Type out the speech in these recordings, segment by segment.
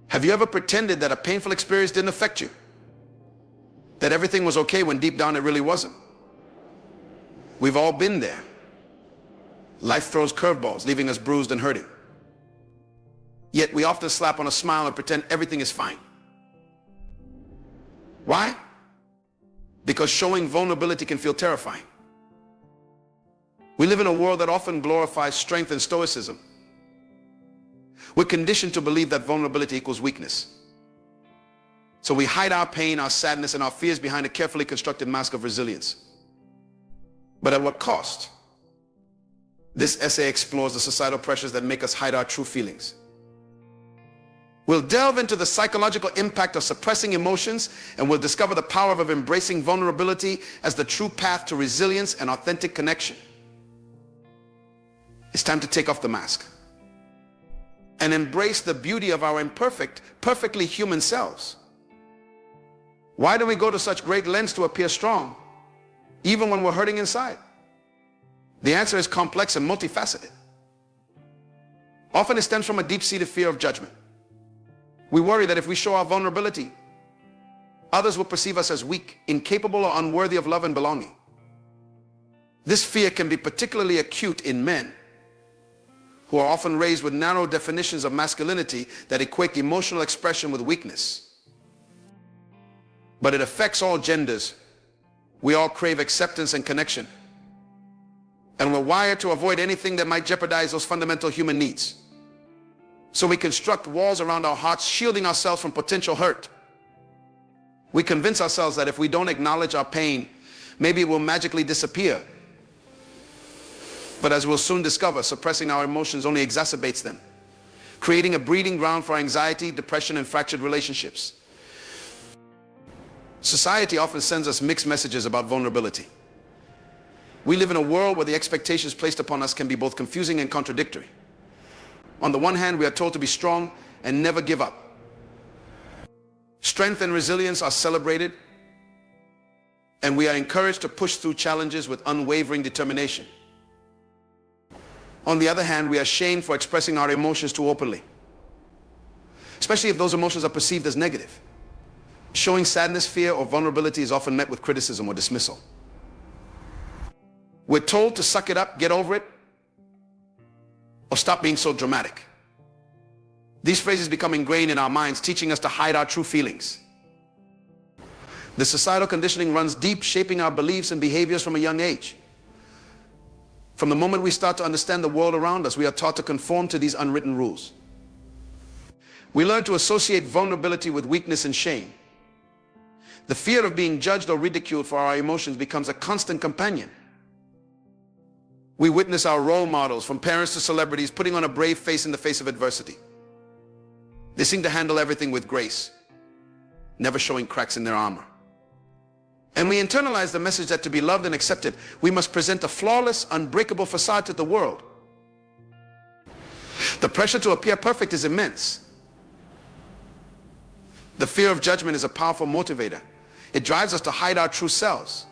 Have you ever pretended that a painful experience didn't affect you? That everything was okay when deep down it really wasn't? We've all been there. Life throws curveballs, leaving us bruised and hurting. Yet we often slap on a smile and pretend everything is fine. Why? Because showing vulnerability can feel terrifying. We live in a world that often glorifies strength and stoicism. We're conditioned to believe that vulnerability equals weakness. So we hide our pain, our sadness, and our fears behind a carefully constructed mask of resilience. But at what cost? This essay explores the societal pressures that make us hide our true feelings. We'll delve into the psychological impact of suppressing emotions, and we'll discover the power of embracing vulnerability as the true path to resilience and authentic connection. It's time to take off the mask and embrace the beauty of our imperfect, perfectly human selves. Why do we go to such great lengths to appear strong, even when we're hurting inside? The answer is complex and multifaceted. Often it stems from a deep-seated fear of judgment. We worry that if we show our vulnerability, others will perceive us as weak, incapable, or unworthy of love and belonging. This fear can be particularly acute in men, who are often raised with narrow definitions of masculinity that equate emotional expression with weakness. But it affects all genders. We all crave acceptance and connection, and we're wired to avoid anything that might jeopardize those fundamental human needs. So we construct walls around our hearts, shielding ourselves from potential hurt. We convince ourselves that if we don't acknowledge our pain, maybe it will magically disappear. But as we'll soon discover, suppressing our emotions only exacerbates them, creating a breeding ground for anxiety, depression, and fractured relationships. Society often sends us mixed messages about vulnerability. We live in a world where the expectations placed upon us can be both confusing and contradictory. On the one hand, we are told to be strong and never give up. Strength and resilience are celebrated, and we are encouraged to push through challenges with unwavering determination. On the other hand, we are shamed for expressing our emotions too openly, especially if those emotions are perceived as negative. Showing sadness, fear, or vulnerability is often met with criticism or dismissal. We're told to suck it up, get over it, or stop being so dramatic. These phrases become ingrained in our minds, teaching us to hide our true feelings. The societal conditioning runs deep, shaping our beliefs and behaviors from a young age. From the moment we start to understand the world around us, we are taught to conform to these unwritten rules. We learn to associate vulnerability with weakness and shame. The fear of being judged or ridiculed for our emotions becomes a constant companion. We witness our role models, from parents to celebrities, putting on a brave face in the face of adversity. They seem to handle everything with grace, never showing cracks in their armor. And we internalize the message that to be loved and accepted, we must present a flawless, unbreakable facade to the world. The pressure to appear perfect is immense. The fear of judgment is a powerful motivator. It drives us to hide our true selves,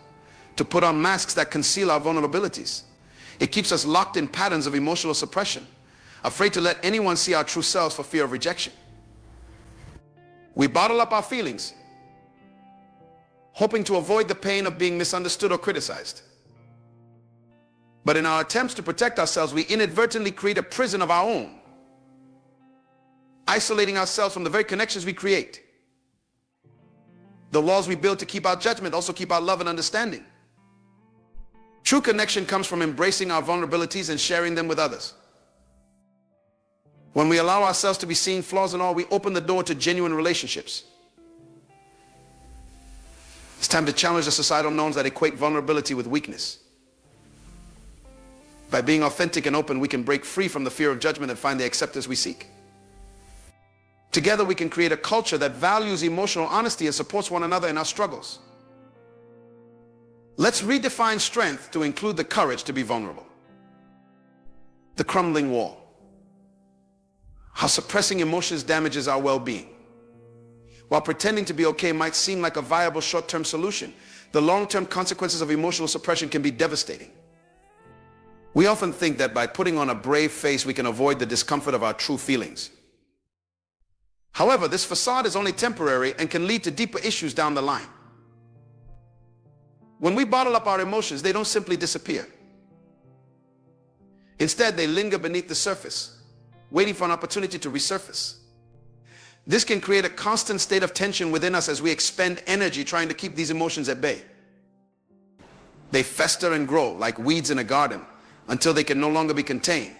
to put on masks that conceal our vulnerabilities. It keeps us locked in patterns of emotional suppression, afraid to let anyone see our true selves for fear of rejection. We bottle up our feelings, hoping to avoid the pain of being misunderstood or criticized. But in our attempts to protect ourselves, we inadvertently create a prison of our own, isolating ourselves from the very connections we create. The walls we build to keep our judgment also keep our love and understanding. True connection comes from embracing our vulnerabilities and sharing them with others. When we allow ourselves to be seen, flaws and all, we open the door to genuine relationships. It's time to challenge the societal norms that equate vulnerability with weakness. By being authentic and open, we can break free from the fear of judgment and find the acceptance we seek. Together, we can create a culture that values emotional honesty and supports one another in our struggles. Let's redefine strength to include the courage to be vulnerable. The crumbling wall. How suppressing emotions damages our well-being. While pretending to be okay might seem like a viable short-term solution, the long-term consequences of emotional suppression can be devastating. We often think that by putting on a brave face, we can avoid the discomfort of our true feelings. However, this facade is only temporary and can lead to deeper issues down the line. When we bottle up our emotions, they don't simply disappear. Instead, they linger beneath the surface, waiting for an opportunity to resurface. This can create a constant state of tension within us as we expend energy trying to keep these emotions at bay. They fester and grow like weeds in a garden until they can no longer be contained.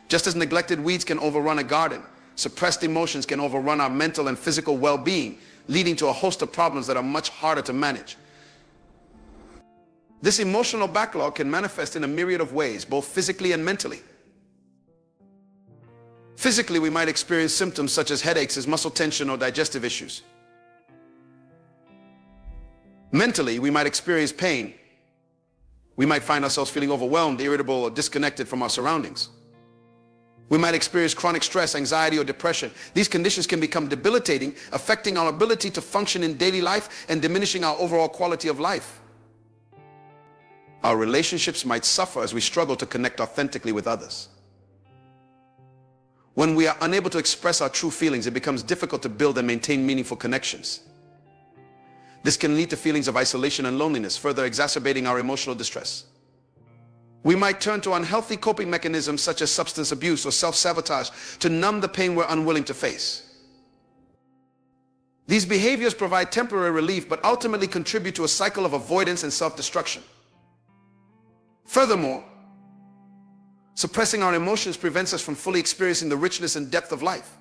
Just as neglected weeds can overrun a garden, suppressed emotions can overrun our mental and physical well-being, leading to a host of problems that are much harder to manage. This emotional backlog can manifest in a myriad of ways, both physically and mentally. Physically, we might experience symptoms such as headaches, muscle tension, or digestive issues. Mentally, we might experience pain. We might find ourselves feeling overwhelmed, irritable, or disconnected from our surroundings. We might experience chronic stress, anxiety, or depression. These conditions can become debilitating, affecting our ability to function in daily life and diminishing our overall quality of life. Our relationships might suffer as we struggle to connect authentically with others. When we are unable to express our true feelings, it becomes difficult to build and maintain meaningful connections. This can lead to feelings of isolation and loneliness, further exacerbating our emotional distress. We might turn to unhealthy coping mechanisms such as substance abuse or self-sabotage to numb the pain we're unwilling to face. These behaviors provide temporary relief but ultimately contribute to a cycle of avoidance and self-destruction. Furthermore, suppressing our emotions prevents us from fully experiencing the richness and depth of life.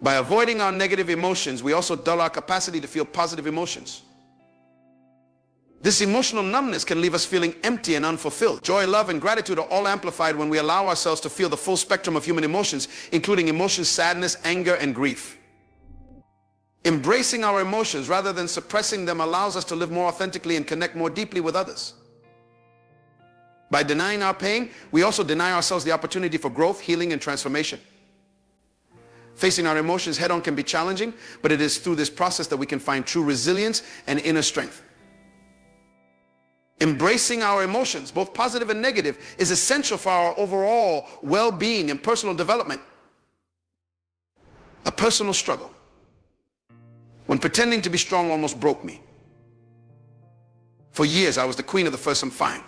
By avoiding our negative emotions, we also dull our capacity to feel positive emotions. This emotional numbness can leave us feeling empty and unfulfilled. Joy, love, and gratitude are all amplified when we allow ourselves to feel the full spectrum of human emotions, including emotions, sadness, anger, and grief. Embracing our emotions rather than suppressing them allows us to live more authentically and connect more deeply with others. By denying our pain, we also deny ourselves the opportunity for growth, healing, and transformation. Facing our emotions head-on can be challenging, but it is through this process that we can find true resilience and inner strength. Embracing our emotions, both positive and negative, is essential for our overall well-being and personal development. A personal struggle, when pretending to be strong, almost broke me. For years, I was the queen of the first I'm fine.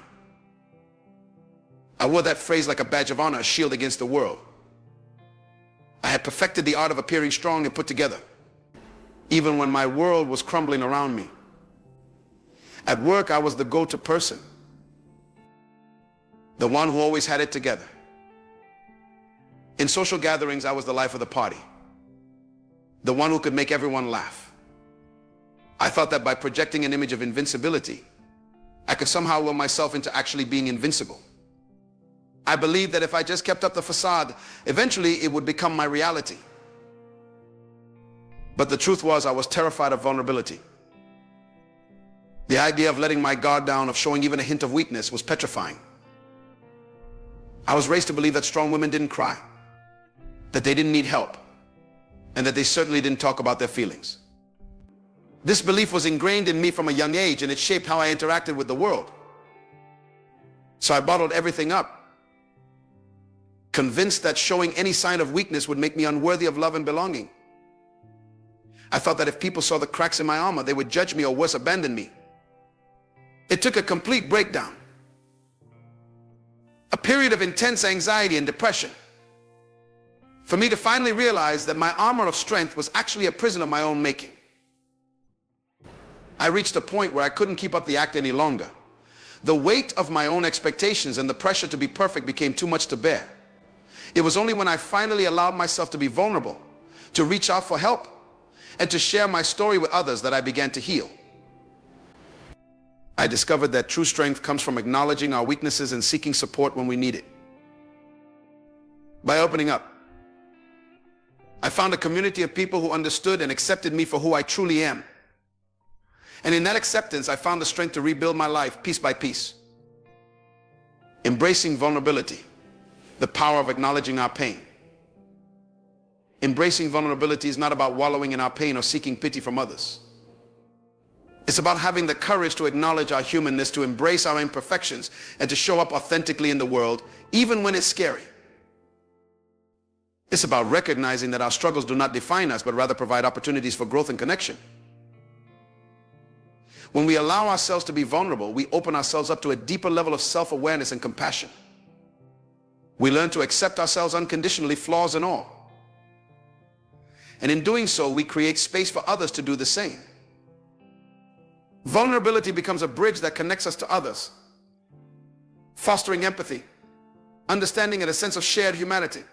I wore that phrase like a badge of honor, a shield against the world. I had perfected the art of appearing strong and put together, even when my world was crumbling around me. At work, I was the go-to person, the one who always had it together. In social gatherings, I was the life of the party, the one who could make everyone laugh. I thought that by projecting an image of invincibility, I could somehow will myself into actually being invincible. I believed that if I just kept up the facade, eventually it would become my reality. But the truth was, I was terrified of vulnerability. The idea of letting my guard down, of showing even a hint of weakness, was petrifying. I was raised to believe that strong women didn't cry, that they didn't need help, and that they certainly didn't talk about their feelings. This belief was ingrained in me from a young age, and it shaped how I interacted with the world. So I bottled everything up, convinced that showing any sign of weakness would make me unworthy of love and belonging. I thought that if people saw the cracks in my armor, they would judge me or worse, abandon me. It took a complete breakdown, a period of intense anxiety and depression, for me to finally realize that my armor of strength was actually a prison of my own making. I reached a point where I couldn't keep up the act any longer. The weight of my own expectations and the pressure to be perfect became too much to bear. It was only when I finally allowed myself to be vulnerable, to reach out for help, and to share my story with others that I began to heal. I discovered that true strength comes from acknowledging our weaknesses and seeking support when we need it. By opening up, I found a community of people who understood and accepted me for who I truly am. And in that acceptance, I found the strength to rebuild my life piece by piece. Embracing vulnerability, the power of acknowledging our pain. Embracing vulnerability is not about wallowing in our pain or seeking pity from others. It's about having the courage to acknowledge our humanness, to embrace our imperfections, and to show up authentically in the world, even when it's scary. It's about recognizing that our struggles do not define us, but rather provide opportunities for growth and connection. When we allow ourselves to be vulnerable, we open ourselves up to a deeper level of self-awareness and compassion. We learn to accept ourselves unconditionally, flaws and all. And in doing so, we create space for others to do the same. Vulnerability becomes a bridge that connects us to others, fostering empathy, understanding, and a sense of shared humanity.